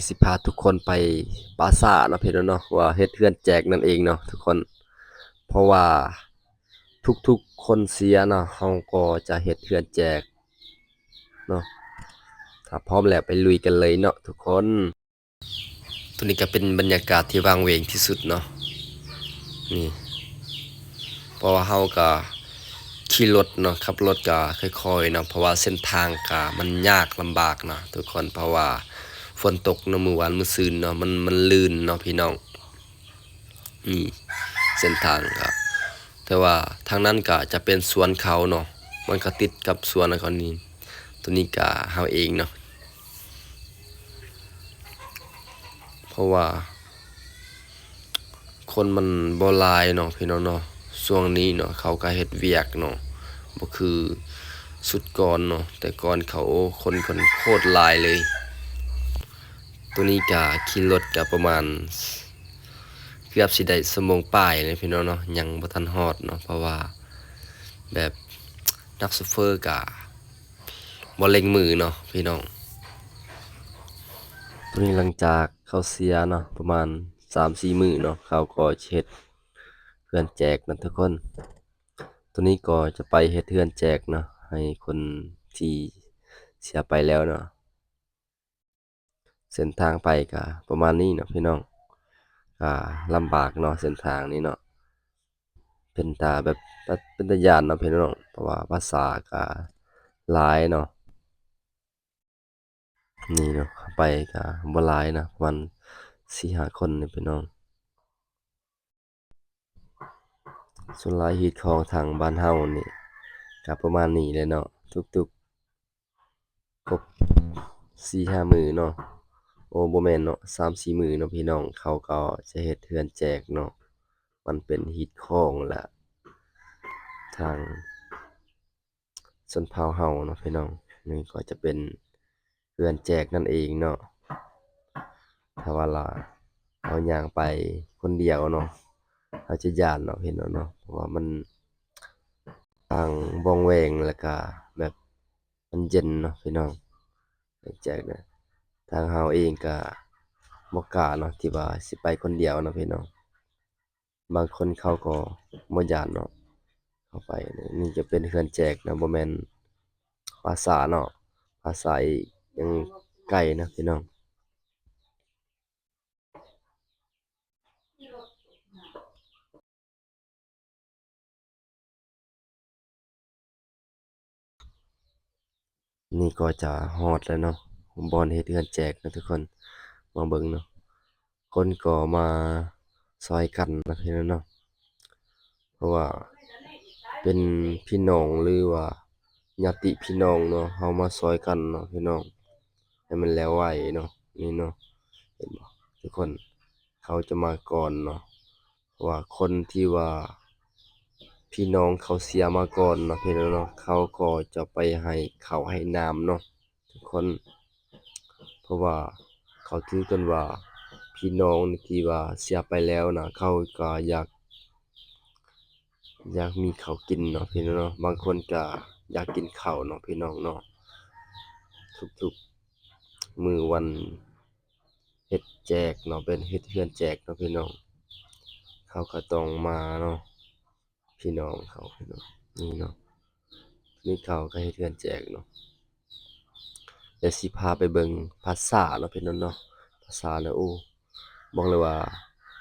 สิพาทุกคนไปปราสาทเนาะพี่น้องเนาะว่าเฮ็ดเฮือนแจกนั่นเองเนาะทุกคนเพราะว่าทุกๆคนเสียเนาะเฮาก็จะเฮ็ดเฮือนแจกเนาะถ้าพร้อมแล้วไปลุยกันเลยเนาะทุกคนตัวนี้ก็เป็นบรรยากาศที่ว่างเวงที่สุดเนาะนี่เพราะว่าเฮาก็ขี่รถเนาะขับรถก็ค่อยๆเนาะเพราะว่าเส้นทางก็มันยากลำบากเนาะทุกคนเพราะว่าฝนตกเนาะมื้อวานมื้อซืนเนาะมันลื่นเนาะพี่น้องนี่เส้นทางก็แต่ว่าทางนั้นก็จะเป็นสวนเขาเนาะมันก็ติดกับสวนเขานี่ตัวนี้ก็เฮาเองเนาะเพราะว่าคนมันบ่หลายเนาะพี่น้องเนาะช่วงนี้เนาะเขาก็เฮ็ดเวียกเนาะบ่คือสุดก่อนเนาะแต่ก่อนเขาคนโคตรหลายเลยตัวนี้ก็ขี่รถก็ประมาณเกือบสิได้ชั่วโมงปลายเลยพี่น้องเนาะยังบ่ทันฮอดเนาะเพราะว่าแบบนักโชเฟอร์ก็บ่เร่งมือเนาะพี่น้องตัวนี้หลังจากเขาเสียเนาะประมาณ3-4มื้อเนาะเขาก็เฮ็ดเพื่อนแจกนะทุกคนตัวนี้ก็จะไปเฮ็ดเฮือนแจกเนาะให้คนที่เสียไปแล้วเนาะเส้นทางไปก็ประมาณนี้เนาะพี่น้องก็ลำบากเนาะเส้นทางนี้เนาะเป็นตาแบบเป็นตาย้านเนาะพี่น้องเพราะว่าภาษาก็หลายเนาะนี่เนาะไปก็บ่หลายนะประมาณ4-5คนนี่พี่น้องส่วนหลายฮีตของทางบ้านเฮานี่ก็ประมาณนี้เลยเนาะทุกๆครบ4-5มื้อเนาะโอ้บ่แม่นเนาะ3-4มื้อเนาะพี่น้องเขาก็จะเฮ็ดเฮือนแจกเนาะมันเป็นฮีตของแหละทางชนเผ่าเฮาเนาะพี่น้องนี่ก็จะเป็นเฮือนแจกนั่นเองเนาะถ้าว่าเราย่างไปคนเดียวเนาะเราจะย้านเนาะพี่น้องเนาะเพราะว่ามันทางว่องแวงแล้วก็แบบมันเย็นเนาะพี่น้องแจกเนี่ยทางเฮาเองก็บ่กล้าเนาะที่ว่าสิไปคนเดียวเนาะพี่น้องบางคนเขาก็บ่ย้านเนาะเข้าไปนี่จะเป็นเฮือนแจกนะบ่แม่นปราสาทเนาะปราสาทยังไกลนะพี่น้องนี่ก็จะฮอดแล้วเนาะบ่อนเฮ็ดเฮือนแจกนะทุกคนมาเบิ่งเนาะคนก็มาช่วยกันนะพี่น้องเนาะเพราะว่าเป็นพี่น้องหรือว่าญาติพี่น้องเนาะเฮามาช่วยกันเนาะพี่น้องให้มันแล้วไวเนาะนี่เนาะเห็นบ่ทุกคนเขาจะมาก่อนเนาะเพราะว่าคนที่ว่าพี่น้องเขาเสียมาก่อนเนาะพี่น้องเนาะเขาก็จะไปให้ข้าวให้น้ำเนาะทุกคนเพราะว่าเขาถือกันว่าพี่น้องที่ว่าเสียไปแล้วน่ะเขาก็อยากมีข้าวกินเนาะพี่น้องเนาะบางคนก็อยากกินข้าวเนาะพี่น้องเนาะทุกๆมื้อวันเฮ็ดแจกเนาะเป็นเฮ็ดเฮือนแจกเนาะพี่น้องเขาก็ต้องมาเนาะพี่น้องเขาพี่น้องนี่เนาะนี่เขาก็เฮ็ดเฮือนแจกเนาะเดี๋ยวสิพาไปเบิ่งภาษาเนาะพี่น้องเนาะภาษาเนี่ยโอ้บอกเลยว่า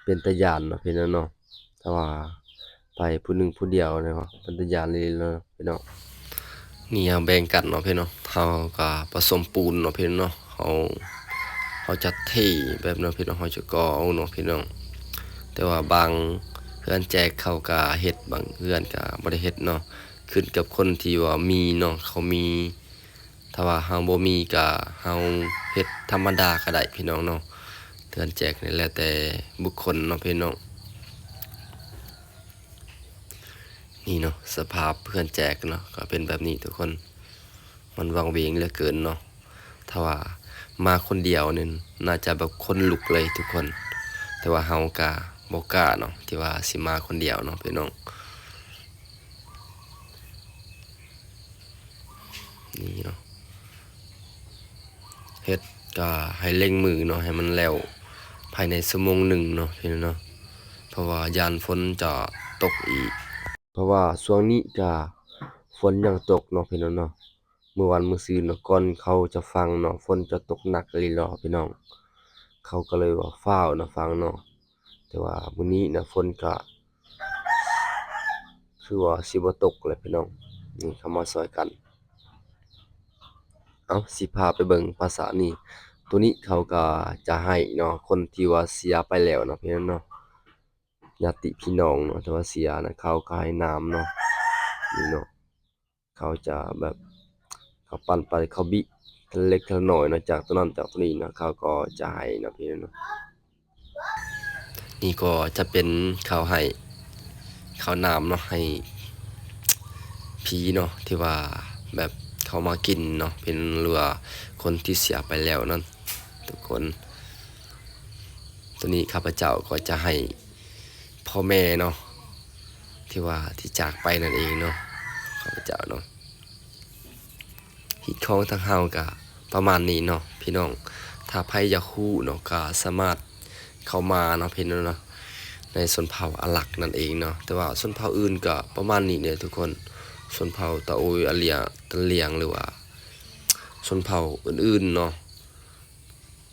เป็นตาย้านเนาะพี่น้องเนาะถ้าว่าไปผู้หนึ่งผู้เดียวเนี่ยเนาะเป็นตาย้านอีหลีเนาะพี่น้อง นี่เอาแบ่งกันเนาะพี่เนาะเฮาก็ผสมปูนเนาะพี่เนาะเฮาจะเทแบบเนาะพี่เนาะเฮาจะก่อเอาเนาะพี่น้องแต่ว่าบางเฮือนแจกเขาก็เฮ็ดบางเฮือนก็บ่ได้เฮ็ดเนาะขึ้นกับคนที่ว่ามีเนาะเขามีถ้าว่าเฮาบ่มีก็เฮาเฮ็ดธรรมดาก็ได้พี่น้องเนาะเฮือนแจกนี่แล้วแต่บุคคลเนาะพี่น้องนี่เนาะสภาพเฮือนแจกเนาะก็เป็นแบบนี้ทุกคนมันวังเวงเหลือเกินเนาะ ถ้าว่ามาคนเดียวนี่น่าจะแบบคนลุกเลยทุกคน แต่ว่าเฮากะบ่กล้าเนาะที่ว่าสิมาคนเดียวเนาะพี่น้องนี่เนาะเฮ็ด ก็ให้เร่งมือเนาะให้มันแล้วภายในชั่วโมงหนึ่งเนาะพี่น้องเนาะเพราะว่ายานฝนจะตกอีกเพราะว่าช่วงนี้ก็ฝนยังตกเนาะพี่น้องเนาะเมื่อวานมื้อซืนเนาะก่อนเขาจะฟังเนาะฝนจะตกหนักเลยเนาะพี่น้องเขาก็เลยว่าฟ้าวนะฟังเนาะแต่ว่ามื้อนี้นะฝนก็คือว่าสิบ่ตกแหละพี่น้องนี่เข้ามาช่วยกันเอาสิพาไปเบิ่งภาษานี่ตัวนี้เขาก็จะให้เนาะคนที่ว่าเสียไปแล้วเนาะพี่น้องเนาะญาติพี่น้องเนาะแต่ว่าเสียนะเขาก็ให้น้ำเนาะนี่เนาะเขาจะแบบเขาปั่นไปเขาบิทีละเล็กทีละน้อยเนาะจากตัวนั้นจากตัวนี้เนาะเขาก็จะให้เนาะพี่น้องเนาะนี่ก็จะเป็นเขาให้เขาน้ำเนาะให้ผีเนาะที่ว่าแบบเขามากินเนาะเป็นเรือคนที่เสียไปแล้วนั่นทุกคนตัวนี้ข้าพเจ้าก็จะให้พ่อแม่เนาะที่ว่าที่จากไปนั่นเองเนาะข้าพเจ้าเนาะฮิตของทั้งเฮาก็ประมาณนี้เนาะพี่น้องถ้าไผอยากฮู้เนาะก็สามารถเข้ามาเนาะพี่น้องเนาะในชนเผ่าอาหลักนั่นเองเนาะแต่ว่าชนเผ่าอื่นก็ประมาณนี้เนี่ยทุกคนชนเผ่าตะโอยอาเลียตะเลียงหรือว่าชนเผ่าอื่นๆเนาะ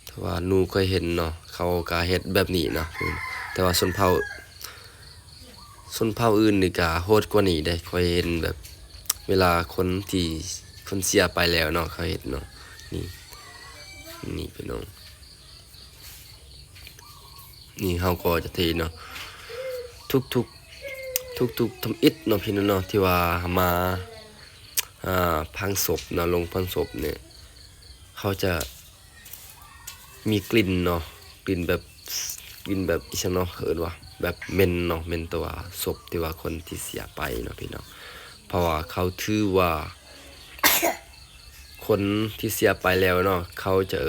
แต่ว่าหนูเคยเห็นเนาะเขาก็เฮ็ดแบบนี้เนาะแต่ว่าชนเผ่าอื่นนี่ก็โหดกว่านี้ได้เคยเห็นแบบเวลาคนที่คนเสียไปแล้วเนาะเขาเฮ็ดเนาะนี่นี่พี่น้องนี่เฮาก็จะเทเนาะทุกทำอิฐเนาะพี่น้องเนาะที่ว่ามาพังศพเนาะลงพังศพเนี่ยเขาจะมีกลิ่นเนาะกลิ่นแบบอีฉันเนาะเอิ้นว่าแบบเหม็นเนาะเหม็นตัวศพที่ว่าคนที่เสียไปเนาะพี่น้องเพราะว่าเขาถือว่าคนที่เสียไปแล้วเนาะเขาจะ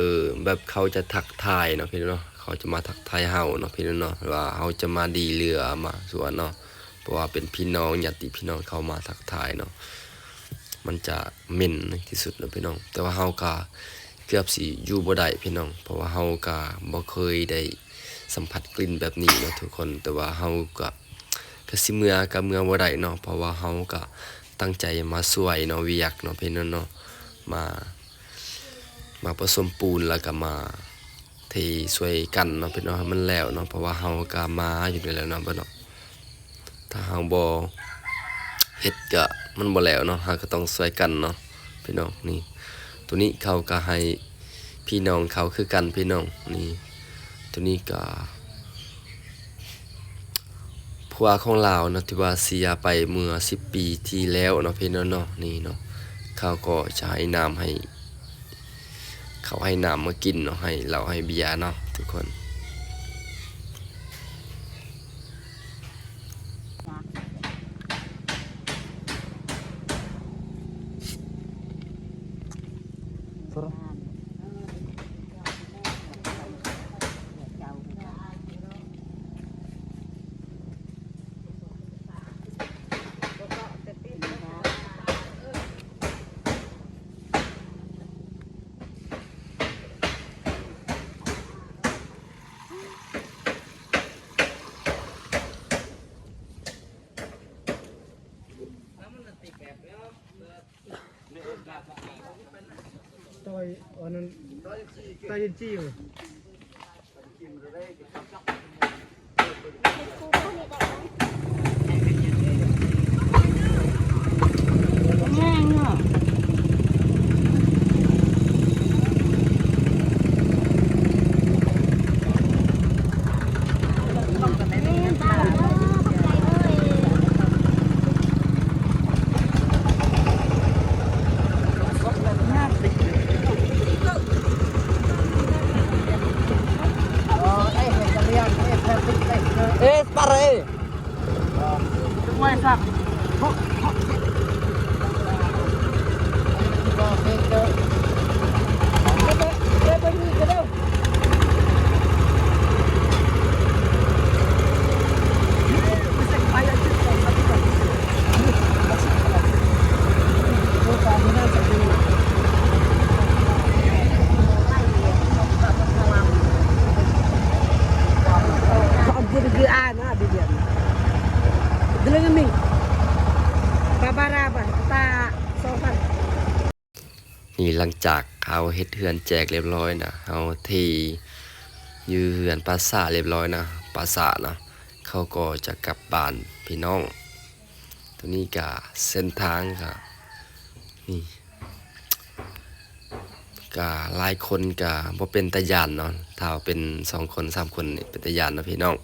แบบเขาจะทักทายเนาะพี่น้องเนาะเขาจะมาทักทายเฮาเนาะพี่น้องเนาะว่าเฮาจะมาดีเรือมาสวนเนาะเพราะว่าเป็นพี่น้องญาติพี่น้องเขามาทักทายเนาะมันจะเหม็นที่สุดเนาะพี่น้องแต่ว่าเฮาก็เกือบสิอยู่บ่ได้พี่น้องเพราะว่าเฮาก็บ่เคยได้สัมผัสกลิ่นแบบนี้เนาะทุกคนแต่ว่าเฮาก็สิเมื่อบ่ได้เนาะเพราะว่าเฮาก็ตั้งใจมาช่วยเนาะเวียกเนาะพี่น้องเนาะมาผสมปูนแล้วก็มาเทช่วยกันเนาะพี่น้องให้มันแล้วเนาะเพราะว่าเฮาก็มาอยู่นี่แล้วเนาะบ่เนาะถ้าเฮาบ่เฮ็ดก็มันบ่แล้วเนาะเฮาก็ต้องช่วยกันเนาะพี่น้องนี่ตัวนี้เขาก็ให้พี่น้องเขาคือกันพี่น้องนี่ตัวนี้ก็ผัวของลาวเนาะที่ว่าเสียไปเมื่อ10 ปีที่แล้วเนาะพี่น้องเนาะนี่เนาะเขาก็จะให้น้ำให้เขาให้น้ำมากินเนาะให้เราให้เบียร์เนาะทุกคนต่อยอันนั้นต่อยจี้อยู่แห้งอ่ะPare. Semua sak. นี่หลังจากเขาเฮ็ดเฮือนแจกเรียบร้อยนะเฮาที่ยือเฮือนปราสาทเรียบร้อยนะปราสาทนะเขาก็จะกลับบ้านพี่น้องตัวนี้ก็เส้นทางก็นี่ก็หลายคนก็บ่เป็นตาย่านเนาะถ้าเป็น2คน3คนนี่เป็นตาย่านนะพี่น้อง